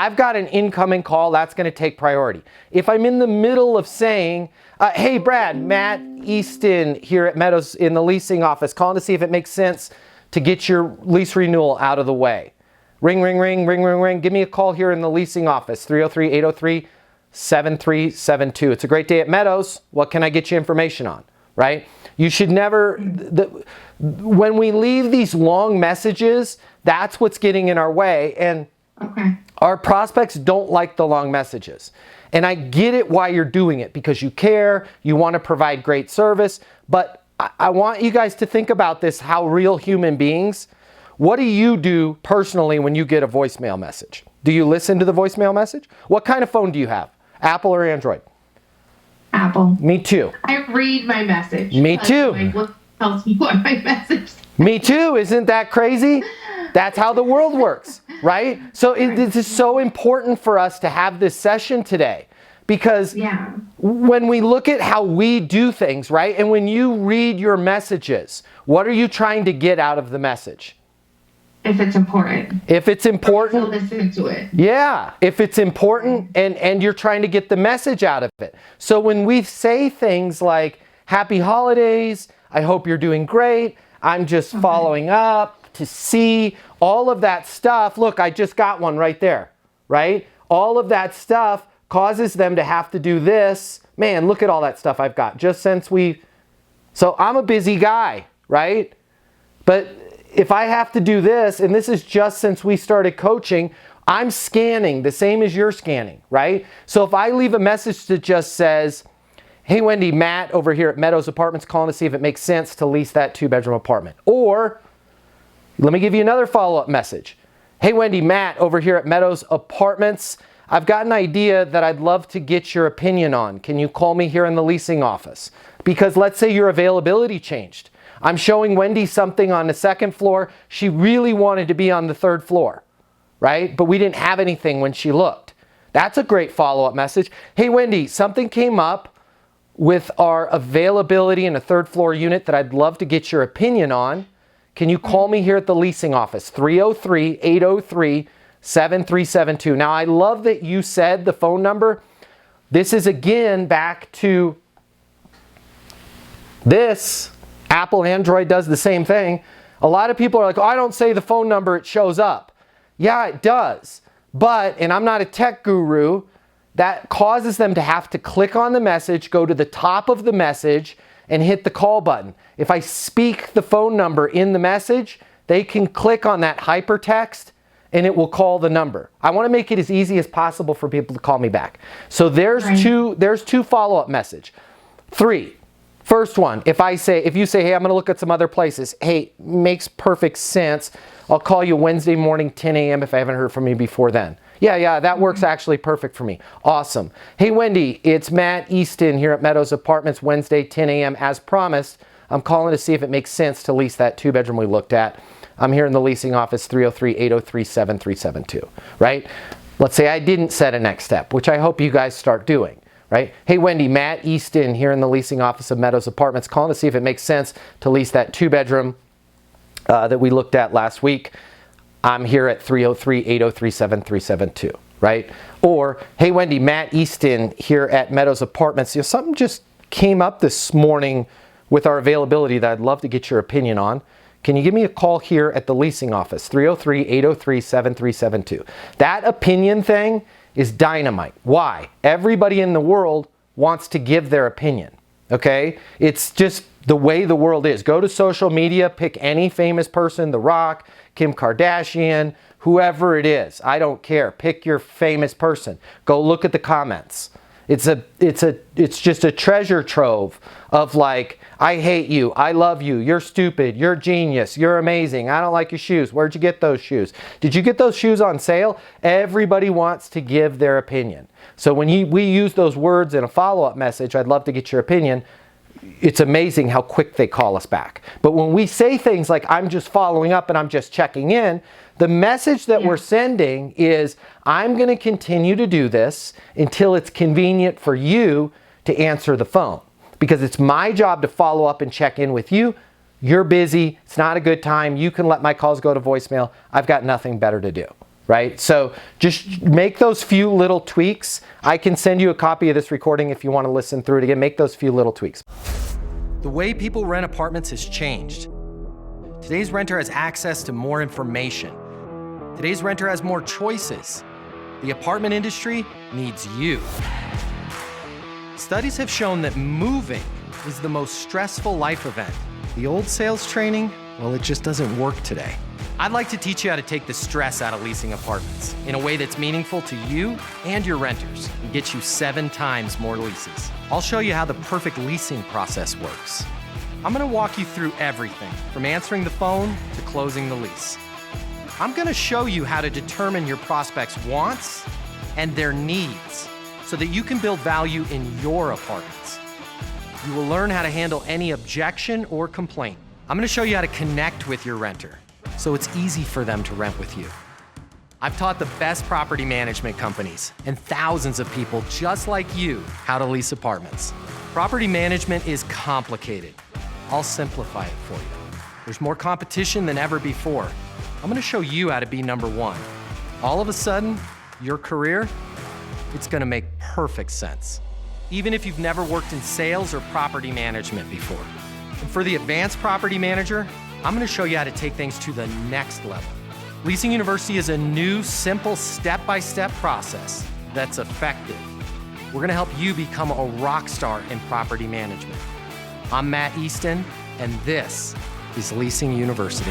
I've got an incoming call, that's going to take priority. If I'm in the middle of saying, hey Brad, Matt Easton here at Meadows in the leasing office, calling to see if it makes sense to get your lease renewal out of the way. Ring, ring, ring, ring, ring, ring. Give me a call here in the leasing office, 303-803-7372. It's a great day at Meadows. What can I get you information on, right? You should never, when we leave these long messages, that's what's getting in our way. And our prospects don't like the long messages. And I get it why you're doing it, because you care, you want to provide great service. But I want you guys to think about this, how real human beings. What do you do personally when you get a voicemail message? Do you listen to the voicemail message? What kind of phone do you have? Apple or Android? Apple. Me too. I read my message. Me too. What tells me what my message says. Me too. Isn't that crazy? That's how the world works, right? So it is so important for us to have this session today, because when we look at how we do things, right? And when you read your messages, what are you trying to get out of the message? If it's important. If it's important. Listen to it. Yeah. If it's important and you're trying to get the message out of it. So when we say things like, happy holidays, I hope you're doing great, I'm just following up to see all of that stuff. Look, I just got one right there, right? All of that stuff causes them to have to do this. Man, look at all that stuff I've got just since so I'm a busy guy, right? But if I have to do this, and this is just since we started coaching, I'm scanning the same as you're scanning, right? So if I leave a message that just says, hey Wendy, Matt over here at Meadows Apartments calling to see if it makes sense to lease that 2-bedroom apartment. Or, let me give you another follow-up message. Hey Wendy, Matt over here at Meadows Apartments, I've got an idea that I'd love to get your opinion on. Can you call me here in the leasing office? Because let's say your availability changed. I'm showing Wendy something on the 2nd floor. She really wanted to be on the 3rd floor, right? But we didn't have anything when she looked. That's a great follow-up message. Hey Wendy, something came up with our availability in a 3rd floor unit that I'd love to get your opinion on. Can you call me here at the leasing office, 303-803-7372. Now I love that you said the phone number. This is again back to this. Apple, Android does the same thing. A lot of people are like, oh, I don't say the phone number, it shows up. Yeah, it does. But, and I'm not a tech guru, that causes them to have to click on the message, go to the top of the message, and hit the call button. If I speak the phone number in the message, they can click on that hypertext and it will call the number. I want to make it as easy as possible for people to call me back. So there's two follow-up message. 3. First one, if you say, hey, I'm going to look at some other places. Hey, makes perfect sense. I'll call you Wednesday morning, 10 a.m. if I haven't heard from you before then. Yeah, that works actually perfect for me. Awesome. Hey, Wendy, it's Matt Easton here at Meadows Apartments, Wednesday, 10 a.m. As promised. I'm calling to see if it makes sense to lease that 2-bedroom we looked at. I'm here in the leasing office, 303-803-7372, right? Let's say I didn't set a next step, which I hope you guys start doing. Right? Hey Wendy, Matt Easton here in the leasing office of Meadows Apartments, calling to see if it makes sense to lease that 2-bedroom that we looked at last week. I'm here at 303-803-7372, right? Or, hey Wendy, Matt Easton here at Meadows Apartments. Something just came up this morning with our availability that I'd love to get your opinion on. Can you give me a call here at the leasing office, 303-803-7372. That opinion thing is dynamite. Why? Everybody in the world wants to give their opinion, okay? It's just the way the world is. Go to social media, pick any famous person, The Rock, Kim Kardashian, whoever it is. I don't care. Pick your famous person. Go look at the comments. It's just a treasure trove of like, I hate you, I love you, you're stupid, you're genius, you're amazing, I don't like your shoes, where'd you get those shoes? Did you get those shoes on sale? Everybody wants to give their opinion. So when we use those words in a follow-up message, I'd love to get your opinion, it's amazing how quick they call us back. But when we say things like, I'm just following up and I'm just checking in, the message that we're sending is, I'm going to continue to do this until it's convenient for you to answer the phone. Because it's my job to follow up and check in with you. You're busy. It's not a good time. You can let my calls go to voicemail. I've got nothing better to do, right? So just make those few little tweaks. I can send you a copy of this recording if you want to listen through it again. Make those few little tweaks. The way people rent apartments has changed. Today's renter has access to more information. Today's renter has more choices. The apartment industry needs you. Studies have shown that moving is the most stressful life event. The old sales training, well, it just doesn't work today. I'd like to teach you how to take the stress out of leasing apartments in a way that's meaningful to you and your renters and get you 7 times more leases. I'll show you how the perfect leasing process works. I'm gonna walk you through everything from answering the phone to closing the lease. I'm gonna show you how to determine your prospects' wants and their needs so that you can build value in your apartments. You will learn how to handle any objection or complaint. I'm gonna show you how to connect with your renter so it's easy for them to rent with you. I've taught the best property management companies and thousands of people just like you how to lease apartments. Property management is complicated. I'll simplify it for you. There's more competition than ever before. I'm gonna show you how to be number one. All of a sudden, your career, it's gonna make perfect sense, even if you've never worked in sales or property management before. And for the advanced property manager, I'm gonna show you how to take things to the next level. Leasing University is a new, simple, step-by-step process that's effective. We're gonna help you become a rock star in property management. I'm Matt Easton, and this is Leasing University.